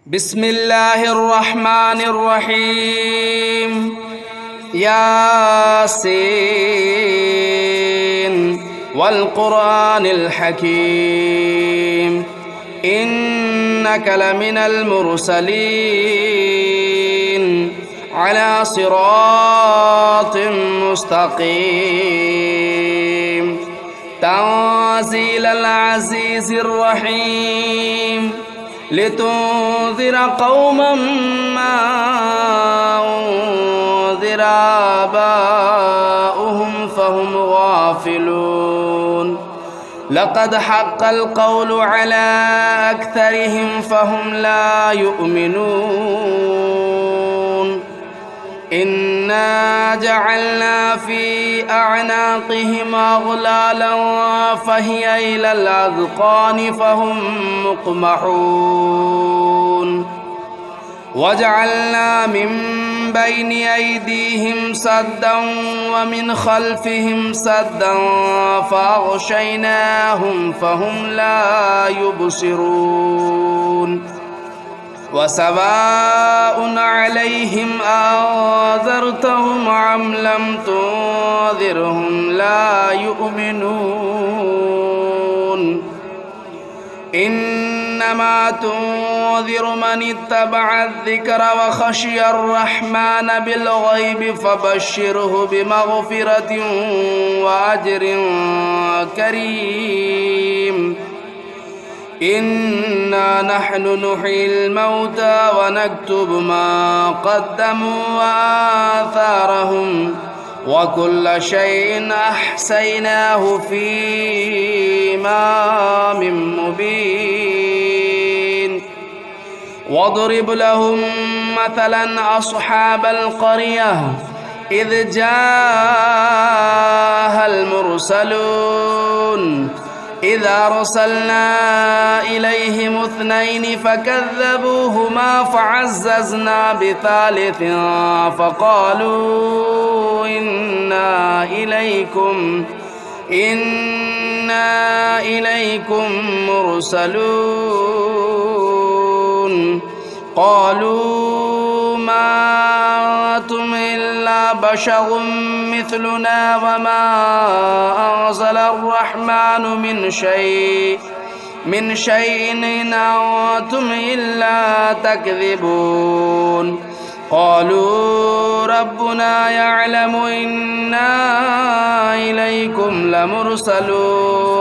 بسم الله الرحمن الرحيم ياسين والقرآن الحكيم إنك لمن المرسلين على صراط مستقيم تنزيل العزيز الرحيم لتنذر قوما ما أنذر آباؤهم فهم غافلون لقد حق القول على أكثرهم فهم لا يؤمنون إنا جعلنا في أعناقهم أغلالا فهي إلى الأذقان فهم مقمحون وجعلنا من بين أيديهم سدا ومن خلفهم سدا فأغشيناهم فهم لا يبصرون وسواء عليهم أنذرتهم أم لم تنذرهم لا يؤمنون إنما تنذر من اتبع الذكر وخشي الرحمن بالغيب فبشره بمغفرة وأجر كريم إنا نحن نحيي الموتى ونكتب ما قدموا وآثارهم وكل شيء أحصيناه في إمام مبين واضرب لهم مثلا أصحاب القرية إذ جاءها المرسلون إذا أرسلنا إليهم اثنين فكذبوهما فعززنا بثالث فقالوا إنا إليكم مرسلون قالوا ما أنتم إلا بشر مثلنا وما أنزل الرحمن من شيء إن أنتم إلا تكذبون قالوا ربنا يعلم إنا إليكم لمرسلون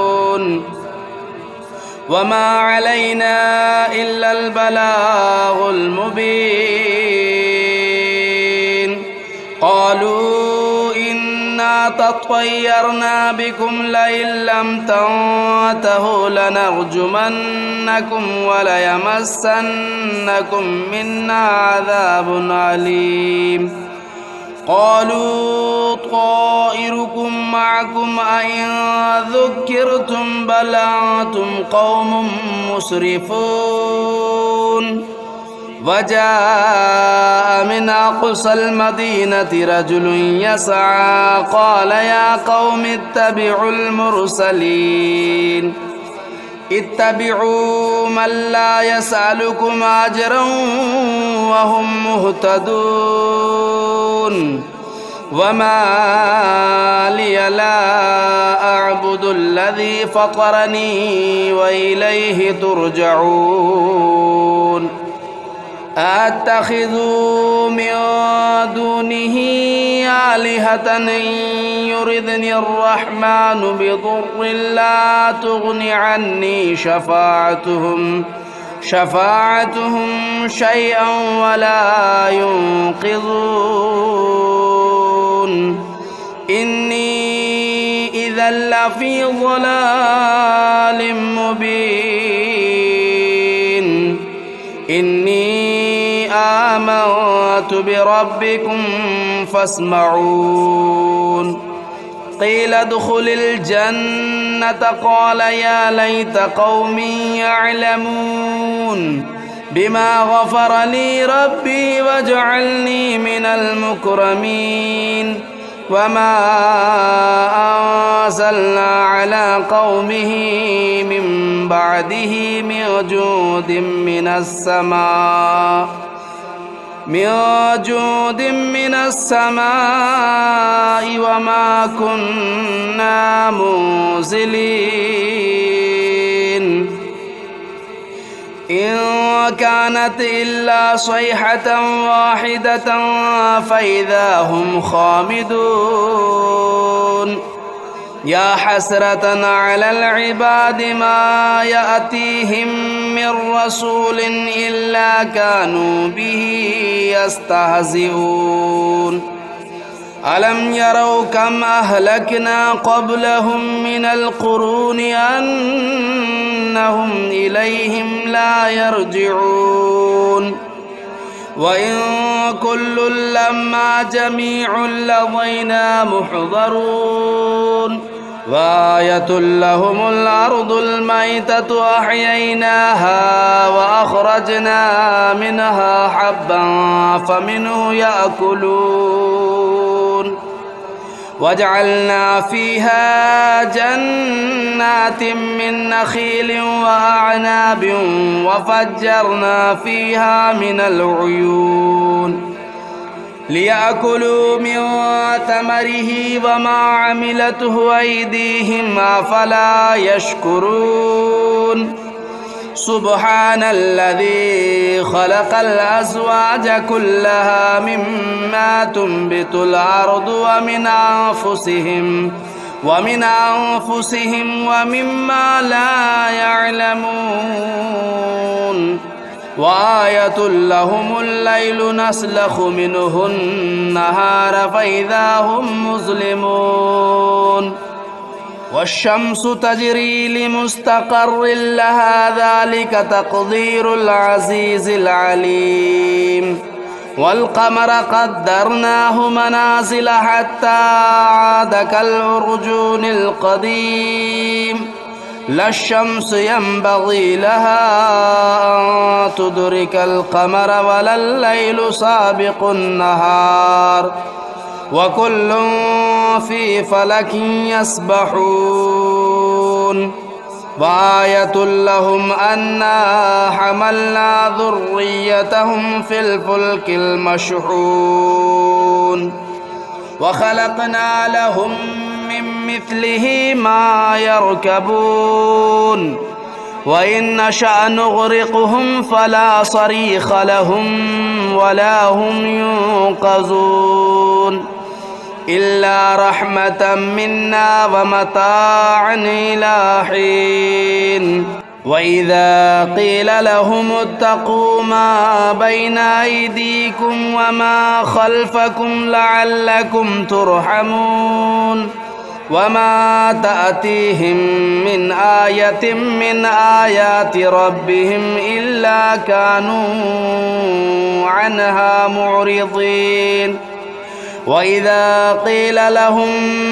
وما علينا إلا البلاغ المبين قالوا إنا تطيرنا بكم لئن لم تنتهوا لنرجمنكم وليمسنكم منا عذاب أليم قالوا طائركم معكم أئن ذكرتم بل أنتم قوم مسرفون وجاء من أقصى المدينة رجل يسعى قال يا قوم اتبعوا المرسلين اتبعوا من لا يسألكم أجرا وهم مهتدون وما لي لا أعبد الذي فطرني وإليه ترجعون أتخذ من دونه آلهة إن يردني الرحمن بضر لا تغن عني شفاعتهم شيئا ولا ينقذون إني إذا لفي ضلال مبين إني آمنت بربكم فاسمعون قيل ادخل الجنة قال يا ليت قومي يعلمون بما غفر لي ربي وجعلني من المكرمين وما أنزلنا على قومه من بعده من جود من السماء وما كنا منزلين إن كانت إلا صيحة واحدة فإذا هم خامدون يا حسرة على العباد ما يأتيهم من رسول إلا كانوا به يستهزئون ألم يروا كم أهلكنا قبلهم من القرون أنهم إليهم لا يرجعون وإن كل لما جميع لدينا محضرون وآية لهم الأرض الميتة أحييناها وأخرجنا منها حبا فمنه يأكلون وجعلنا فيها جنات من نخيل وأعناب وفجرنا فيها من العيون ليأكلوا من ثمره وما عملته أيديهم أفلا يشكرون سبحان الذي خلق الأزواج كلها مما تنبت الأرض ومن أنفسهم ومما لا يعلمون وآية لهم الليل نسلخ منه النهار فإذا هم مظلمون والشمس تجري لمستقر لها ذلك تقدير العزيز العليم والقمر قدرناه منازل حتى عاد كالعرجون القديم لا الشمس ينبغي لها أن تدرك القمر ولا الليل سابق النهار وكل في فلك يسبحون وآية لهم أنا حملنا ذريتهم في الفلك المشحون وخلقنا لهم من مثله ما يركبون وإن نشأ نغرقهم فلا صريخ لهم ولا هم ينقذون إلا رحمة منا ومتاعا إلى حين وإذا قيل لهم اتقوا ما بين أيديكم وما خلفكم لعلكم ترحمون وما تأتيهم من آية من آيات ربهم إلا كانوا عنها معرضين وإذا قيل لهم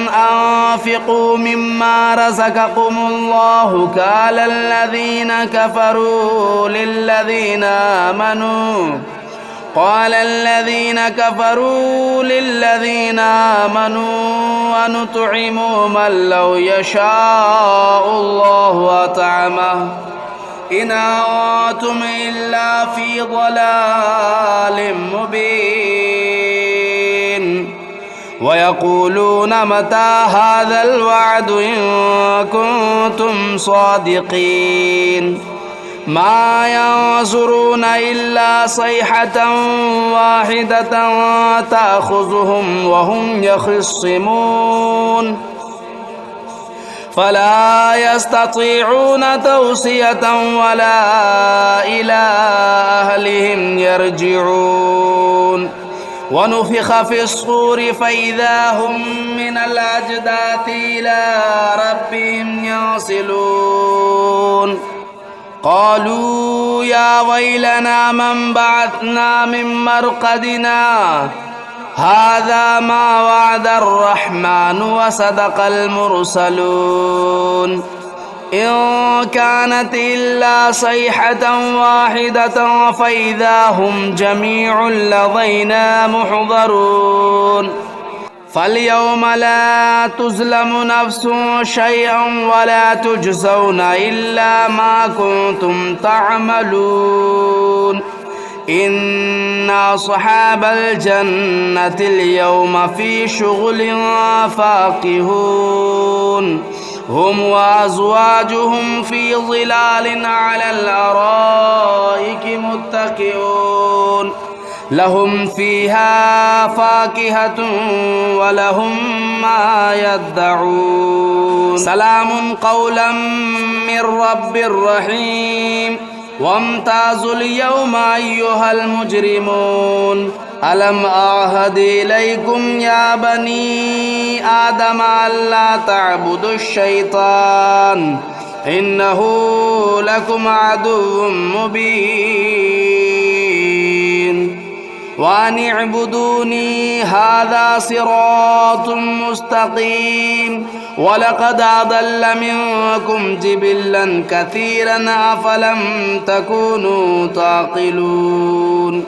أنفقوا مما رزقكم الله قال الذين كفروا للذين آمنوا ونطعم من لو يشاء الله أطعمه إن أنتم إلا في ضلال مبين ويقولون متى هذا الوعد إن كنتم صادقين ما ينظرون إلا صيحة واحدة تأخذهم وهم يخصمون فلا يستطيعون توصية ولا إلى أهلهم يرجعون ونفخ في الصور فإذا هم من الأجداث إلى ربهم ينسلون قالوا يا ويلنا من بعثنا من مرقدنا هذا ما وعد الرحمن وصدق المرسلون إن كانت إلا صيحة واحدة فإذا هم جميع لدينا محضرون فاليوم لا تظلم نفس شيئا ولا تجزون إلا ما كنتم تعملون إن أصحاب الجنة اليوم في شغل فاكهون هم وأزواجهم في ظلال على الأرائك متكئون لهم فيها فاكهة ولهم ما يدعون سلام قولا من رب رحيم وامتازوا اليوم أيها المجرمون ألم أعهد إليكم يا بني آدم ألا تعبدوا الشيطان إنه لكم عدو مبين وأن اعبدوني هذا صراط مستقيم ولقد أضل منكم جبلا كثيرا أفلم تكونوا تعقلون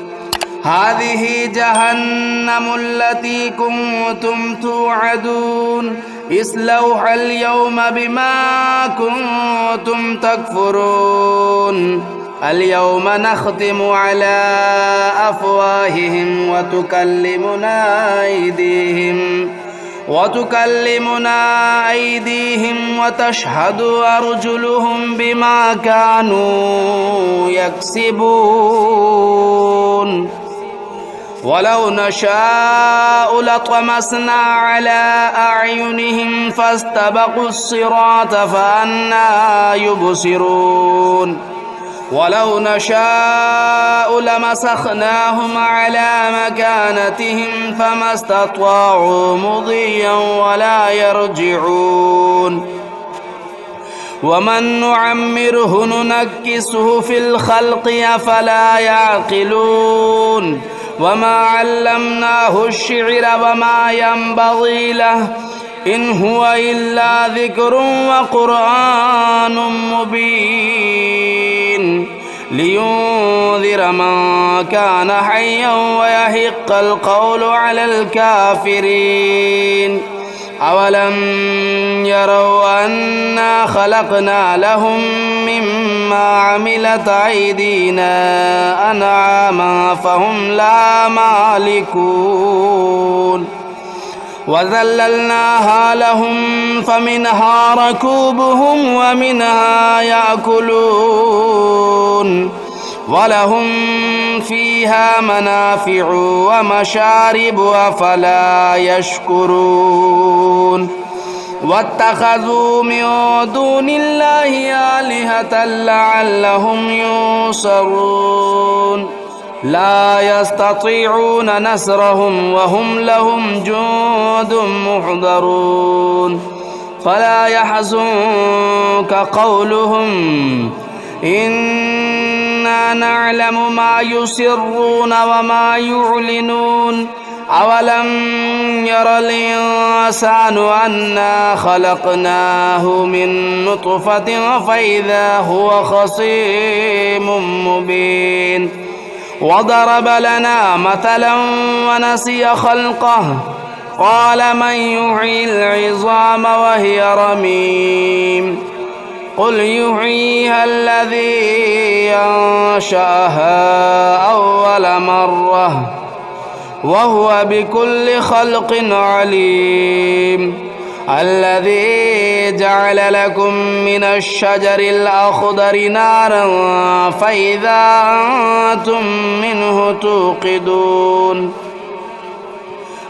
هذه جهنم التي كنتم توعدون اصلوها اليوم بما كنتم تكفرون اليوم نختم على أفواههم وتكلمنا أيديهم وتشهد أرجلهم بما كانوا يكسبون ولو نشاء لطمسنا على أعينهم فاستبقوا الصراط فأنى يبصرون ولو نشاء لمسخناهم على مكانتهم فما استطاعوا مضيا ولا يرجعون ومن نعمره ننكسه في الخلق أفلا يعقلون وما علمناه الشعر وما ينبغي له إن هو إلا ذكر وقرآن مبين لينذر من كان حيا ويحق القول على الكافرين أولم يروا أنا خلقنا لهم مما عملت أيدينا أنعاما فهم لا مالكون وذللناها لهم فمنها ركوبهم ومنها يأكلون ولهم فيها منافع ومشارب أفلا يشكرون واتخذوا من دون الله آلهة لعلهم ينصرون لا يستطيعون نصرهم وهم لهم جند محضرون فلا يحزنك قولهم إنا نعلم ما يسرون وما يعلنون أولم ير الإنسان أنا خلقناه من نطفة فإذا هو خصيم مبين وضرب لنا مثلا ونسي خلقه قال من يحيي العظام وهي رميم قل يحييها الذي أنشأها أول مرة وهو بكل خلق عليم الذي جعل لكم من الشجر الأخضر نارا فإذا أنتم منه توقدون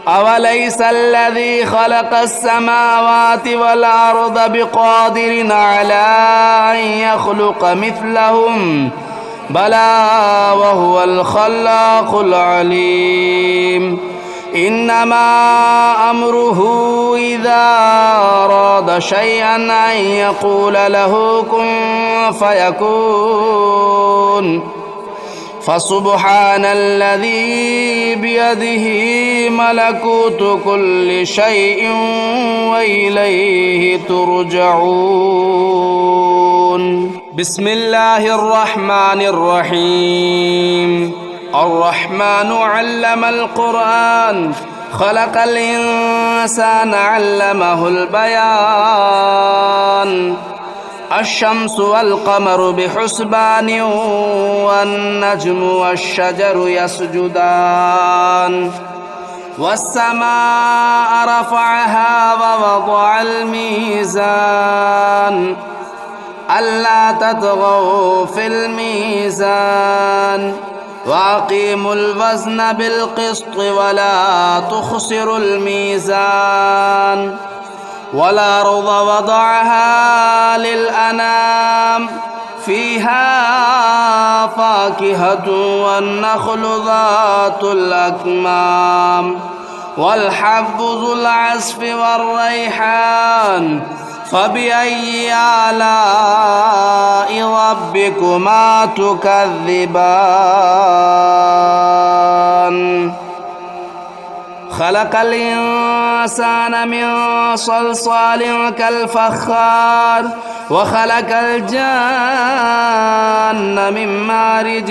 أوليس الذي خلق السماوات والأرض بقادر على أن يخلق مثلهم بلى وهو الخلاق العليم إنما أمره إذا أراد شيئا أن يقول له كن فيكون فسبحان الذي بيده ملكوت كل شيء وإليه ترجعون بسم الله الرحمن الرحيم الرحمن علم القرآن خلق الإنسان علمه البيان الشمس والقمر بحسبان والنجم والشجر يسجدان والسماء رفعها ووضع الميزان ألا تطغوا في الميزان وأقيموا الوزن بالقسط ولا تخسروا الميزان والأرض وضعها للأنام فيها فاكهة والنخل ذات الأكمام والحب ذو العصف والريحان فبأي آلاء ربكما تكذبان خلق الإنسان من صلصال كالفخار وخلق الجان من مارج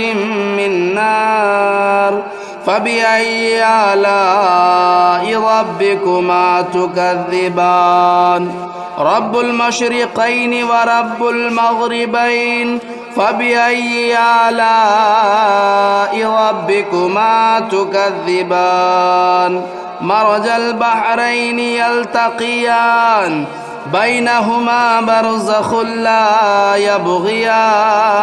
من نار فبأي آلاء ربكما تكذبان رب المشرقين ورب المغربين فبأي آلاء ربكما تكذبان مرج البحرين يلتقيان بينهما برزخ لا يبغيان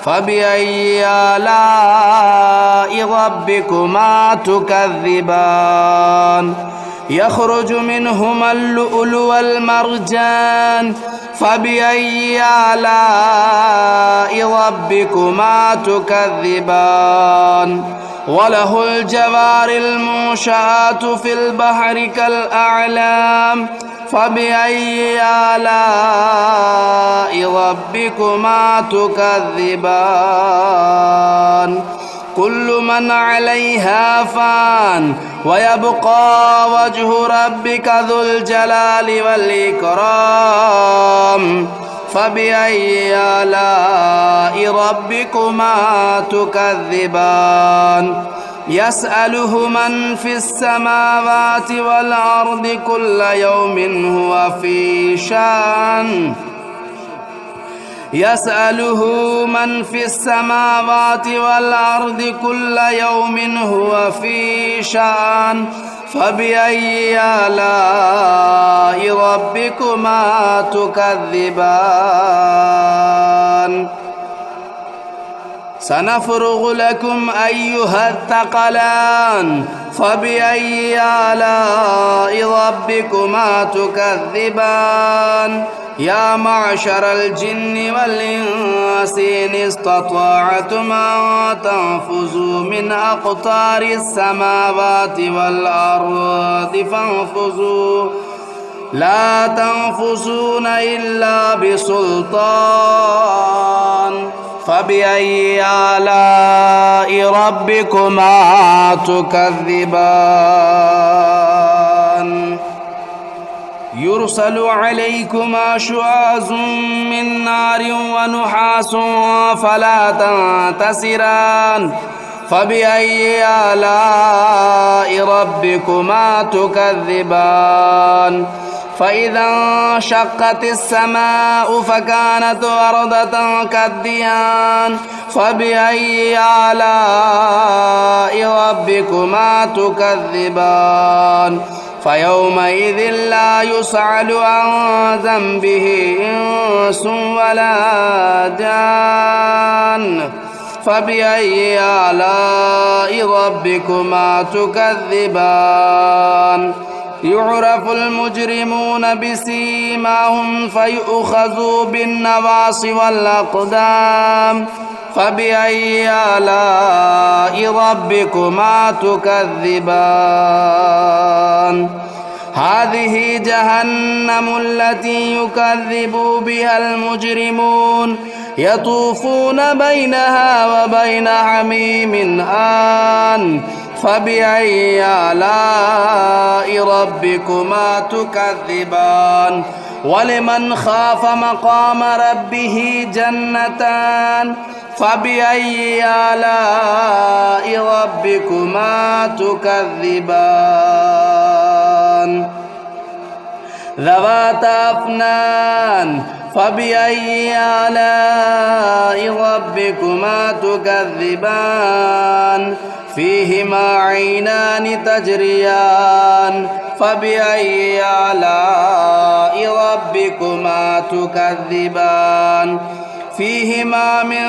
فبأي آلاء ربكما تكذبان يخرج منهما اللؤلؤ والمرجان فبأي آلاء ربكما تكذبان وله الجوار المنشآت في البحر كالأعلام فبأي آلاء ربكما تكذبان كل من عليها فان ويبقى وجه ربك ذو الجلال والإكرام فبأي آلاء ربكما تكذبان يسأله من في السماوات والأرض كل يوم هو في شأن يسأله من في السماوات والأرض كل يوم هو في شأن فبأي آلاء ربكما تكذبان سنفرغ لكم أيها الثقلان فبأي آلاء ربكما تكذبان يا معشر الجن والإنس إن استطعتم أن تنفذوا من أقطار السماوات والأرض فانفذوا لا تنفذون إلا بسلطان فبأي آلاء ربكما تكذبان يرسل عليكما شواظ من نار ونحاس فلا تنتصران فبأي آلاء ربكما تكذبان فإذا انشقت السماء فكانت وردة كالدهان فبأي آلاء ربكما تكذبان فيومئذ لا يسأل عن ذنبه إنس ولا جان فبأي آلاء ربكما تكذبان يعرف المجرمون بسيماهم فيؤخذوا بالنواصي والأقدام فبأي آلاء ربكما تكذبان هذه جهنم التي يكذب بها المجرمون يطوفون بينها وبين حميم آن فبأي آلاء ربكما تكذبان ولمن خاف مقام ربه جنتان فبأي آلاء ربكما تكذبان ذواتا أفنان فبأي آلاء ربكما تكذبان فيهما عينان تجريان فبأي آلاء ربكما تكذبان فيهما من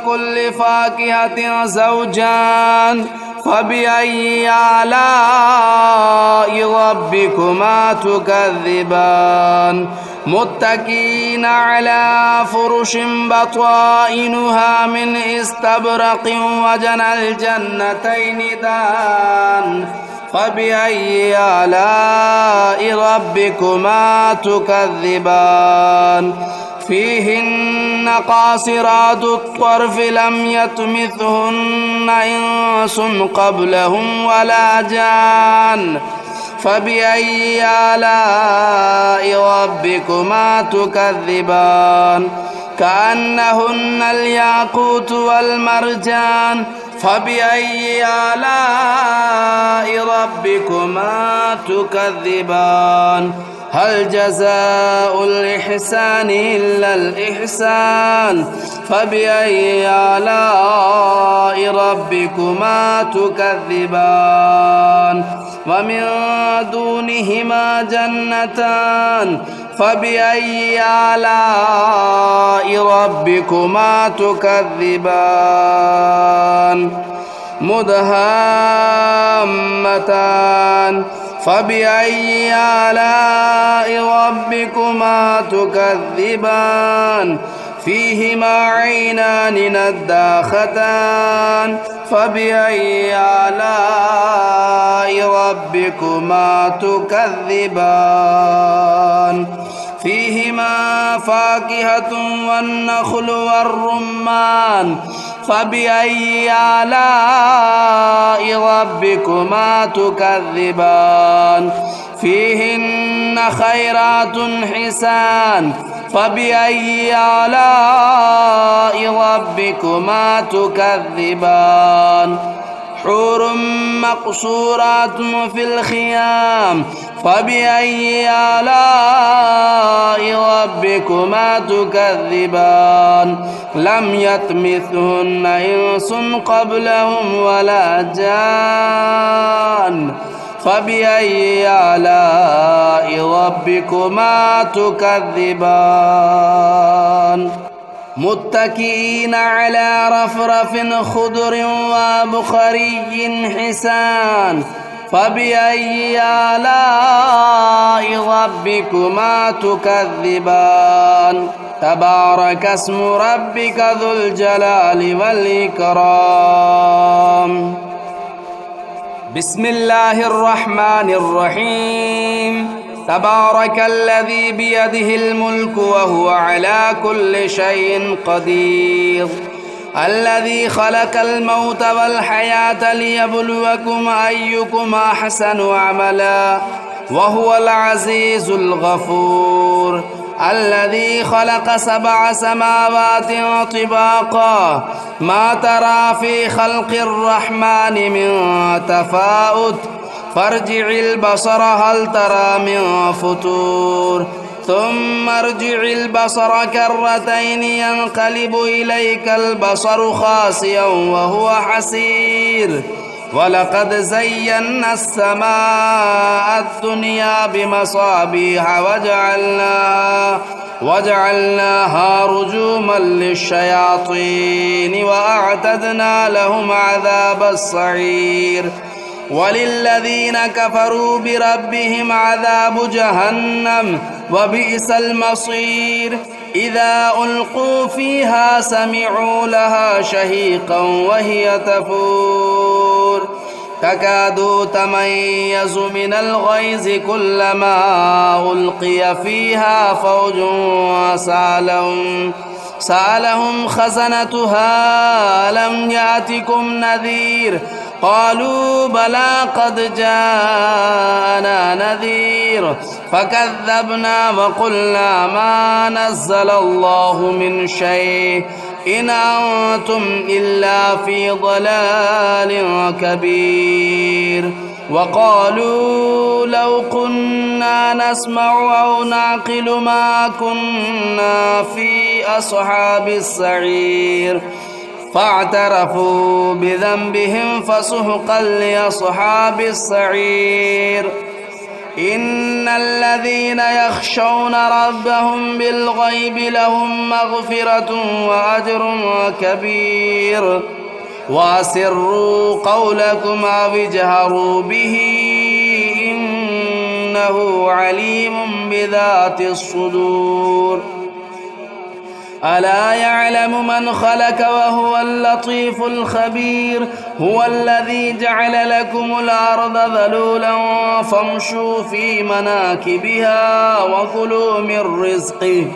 كل فاكهة زوجان فبأي آلاء ربكما تكذبان متكئين على فرش بطائنها من استبرق وجنى الجنتين دان فبأي آلاء ربكما تكذبان فيهن قاصرات الطرف لم يطمثهن إنس قبلهم ولا جان فبأي آلاء ربكما تكذبان كأنهن الياقوت والمرجان فبأي آلاء ربكما تكذبان هل جزاء الإحسان إلا الإحسان فبأي آلاء ربكما تكذبان ومن دونهما جنتان فبأي آلاء ربكما تكذبان مدهامتان فبأي آلاء ربكما تكذبان فيهما عينان نداختان فبأي آلاء ربكما تكذبان فيهما فاكهة والنخل والرمان فبأي آلاء ربكما تكذبان فيهن خيرات حسان فبأي آلاء ربكما تكذبان حور مقصورات في الخيام فبأي آلاء ربكما تكذبان لم يطمثهن إنس قبلهم ولا جان فبأي آلاء ربكما تكذبان متكئين على رفرف خضر وبخري حسان فبأي آلاء ربكما تكذبان تبارك اسم ربك ذو الجلال والإكرام بسم الله الرحمن الرحيم تبارك الذي بيده الملك وهو على كل شيء قدير الذي خلق الموت والحياة ليبلوكم أيكم أحسن عملا وهو العزيز الغفور الذي خلق 7 سماوات طباقا ما ترى في خلق الرحمن من تفاؤت فارجع البصر هل ترى من فتور ثم ارجع البصر كرتين ينقلب إليك البصر خاسئا وهو حسير ولقد زينا السماء الدنيا بمصابيح وجعلناها رجوما للشياطين وأعتدنا لهم عذاب السعير وللذين كفروا بربهم عذاب جهنم وبئس المصير إذا ألقوا فيها سمعوا لها شهيقا وهي تفور تكاد تميز من الغيظ كلما ألقي فيها فوج سألهم خزنتها ألم يأتكم نذير قالوا بلى قد جاءنا نذير فكذبنا وقلنا ما نزل الله من شيء إن أنتم إلا في ضلال كبير. وقالوا لو كنا نسمع أو نعقل ما كنا في أصحاب السعير فاعترفوا بذنبهم فسحقا لأصحاب السعير. إن الذين يخشون ربهم بالغيب لهم مغفرة وأجر كبير. وأسروا قولكم أو اجهروا به إنه عليم بذات الصدور. ألا يعلم من خلق وهو اللطيف الخبير. هو الذي جعل لكم الأرض ذلولا فامشوا في مناكبها وكلوا من رزقه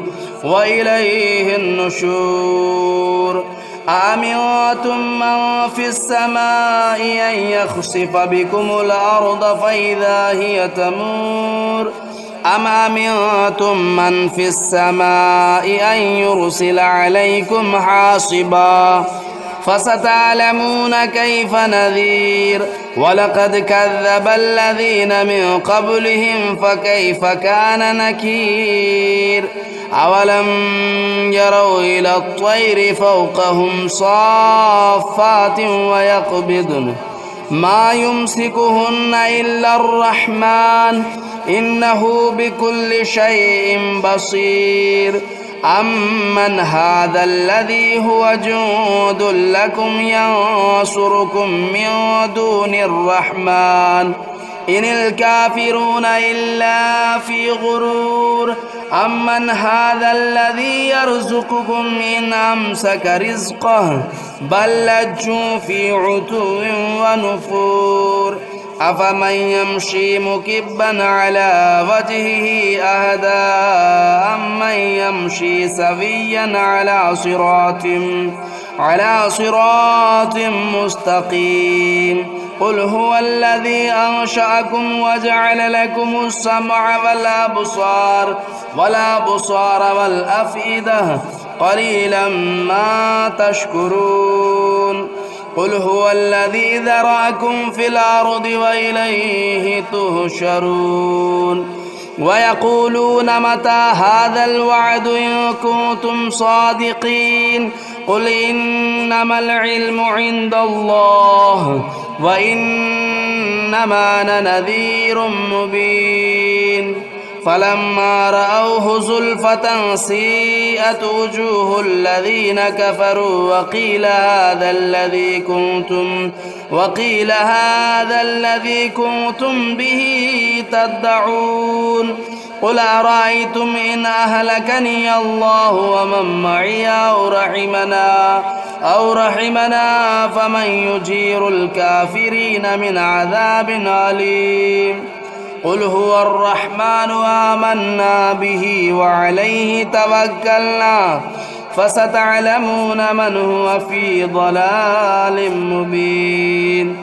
وإليه النشور. أأمنتم من في السماء أن يخسف بكم الأرض فإذا هي تمور أم أمنتم من في السماء أن يرسل عليكم حاصبا فستعلمون كيف نذير. ولقد كذب الذين من قبلهم فكيف كان نكير. أولم يروا إلى الطير فوقهم صافات ويقبضن ما يمسكهن إلا الرحمن إنه بكل شيء بصير. أمن هذا الذي هو جند لكم ينصركم من دون الرحمن إن الكافرون إلا في غرور. أمن هذا الذي يرزقكم إن أمسك رزقه بل لجوا في عتو ونفور. أفمن يمشي مكبا على وجهه أهدى أمن يمشي سويا على صراط مستقيم. قل هو الذي أنشأكم وجعل لكم السمع والأبصار والأفئدة قليلا ما تشكرون. قل هو الذي ذرأكم في الأرض وإليه تهشرون. ويقولون متى هذا الوعد إن كنتم صادقين. قل إنما العلم عند الله وإنما أنا نذير مبين. فلما رأوه زلفة سيئت وجوه الذين كفروا وقيل هذا الذي كنتم به تدعون. قل أرأيتم إن أهلكني الله ومن معي أو رحمنا فمن يجير الكافرين من عذاب أليم. قل هو الرحمن آمنا به وعليه توكلنا فستعلمون من هو في ضلال مبين.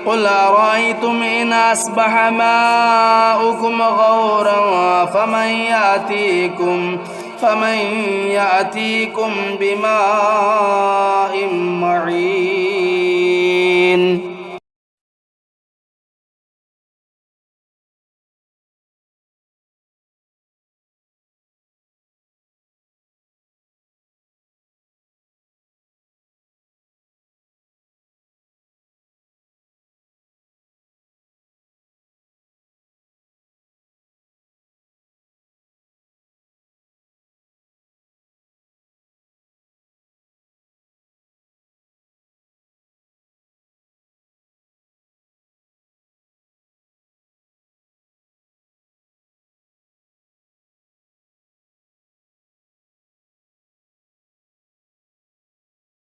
قل أرأيتم إن أصبح ماؤكم غورا فمن يأتيكم بماء معين.